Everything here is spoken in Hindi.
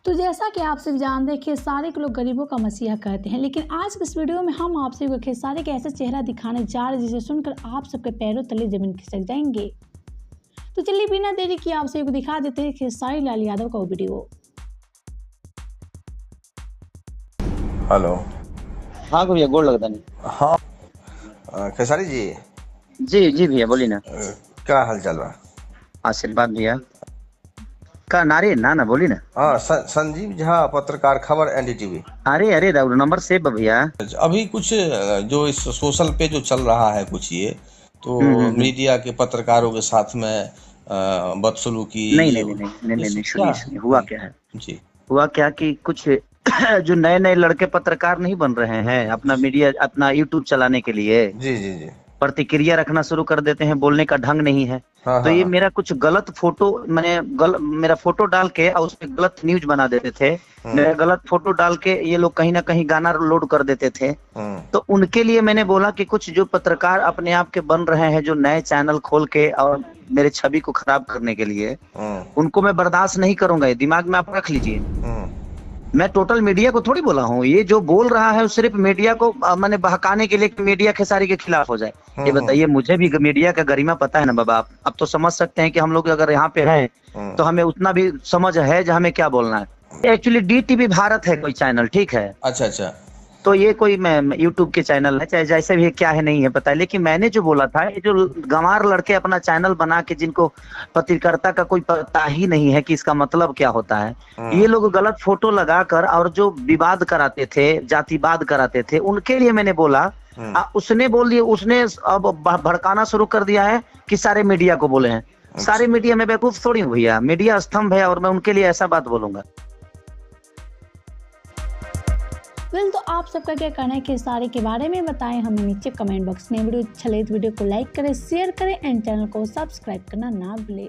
तो जैसा कि आप सब जानते हैं खेसारी को लोग गरीबों का मसीहा कहते हैं, लेकिन आज के इस वीडियो में हम आपसे खेसारी का ऐसा चेहरा दिखाने जा रहे हैं जिसे सुनकर आप सबके पैरों तले जमीन खिसक जाएंगे। तो चलिए बिना देरी किए आप सबको दिखा देते हैं खेसारी लाल यादव का वीडियो। हेलो। हाँ भैया गोड़ लगता नहीं। हाँ खेसारी जी। जी भैया बोलिए ना। क्या हाल चाल बा? आशीर्वाद भैया का नारे ना बोली ना। हाँ संजीव झा पत्रकार खबर एनडीटीवी। अरे राहुल नंबर सेव भैया। अभी कुछ जो इस सोशल पे जो चल रहा है कुछ ये तो मीडिया के पत्रकारों के साथ में बदसलूकी। नहीं सुनिए हुआ क्या है जी। हुआ क्या कि कुछ जो नए लड़के पत्रकार नहीं बन रहे हैं अपना मीडिया अपना यूट्यूब चलाने के लिए जी प्रतिक्रिया रखना शुरू कर देते हैं, बोलने का ढंग नहीं है। तो ये मेरा कुछ गलत फोटो मेरा फोटो डाल के और उस पर गलत न्यूज बना देते थे। मेरा गलत फोटो डाल के ये लोग कहीं ना कहीं गाना लोड कर देते थे। तो उनके लिए मैंने बोला कि कुछ जो पत्रकार अपने आप के बन रहे हैं जो नए चैनल खोल के और मेरे छवि को खराब करने के लिए, उनको मैं बर्दाश्त नहीं करूंगा। ये दिमाग में आप रख लीजिए। मैं टोटल मीडिया को थोड़ी बोला हूँ। ये जो बोल रहा है सिर्फ मीडिया को मैंने बहकाने के लिए कि मीडिया खेसारी के खिलाफ हो जाए। ये बताइए, मुझे भी मीडिया का गरिमा पता है ना बाबा। आप अब तो समझ सकते हैं कि हम लोग अगर यहाँ पे हैं तो हमें उतना भी समझ है जो हमें क्या बोलना है। एक्चुअली DTV भारत है कोई चैनल, ठीक है। अच्छा। तो ये कोई यूट्यूब के चैनल है, चाहे जैसे भी क्या है नहीं है पता है। लेकिन मैंने जो बोला था, ये जो गंवार लड़के अपना चैनल बना के जिनको पत्रकारिता का कोई पता ही नहीं है कि इसका मतलब क्या होता है, ये लोग गलत फोटो लगाकर और जो विवाद कराते थे, जातिवाद कराते थे, उनके लिए मैंने बोला। उसने बोल दिया, उसने अब भड़काना शुरू कर दिया है कि सारे मीडिया को बोले हैं। सारे मीडिया में बेवकूफ थोड़ी हूँ भैया, मीडिया स्तंभ है और मैं उनके लिए ऐसा बात बोलूंगा। तो आप सबका क्या कहना है खेसारी के बारे में बताएं हमें नीचे कमेंट बॉक्स में। वीडियो अच्छा लगे तो वीडियो को लाइक करें, शेयर करें एंड चैनल को सब्सक्राइब करना ना भूलें।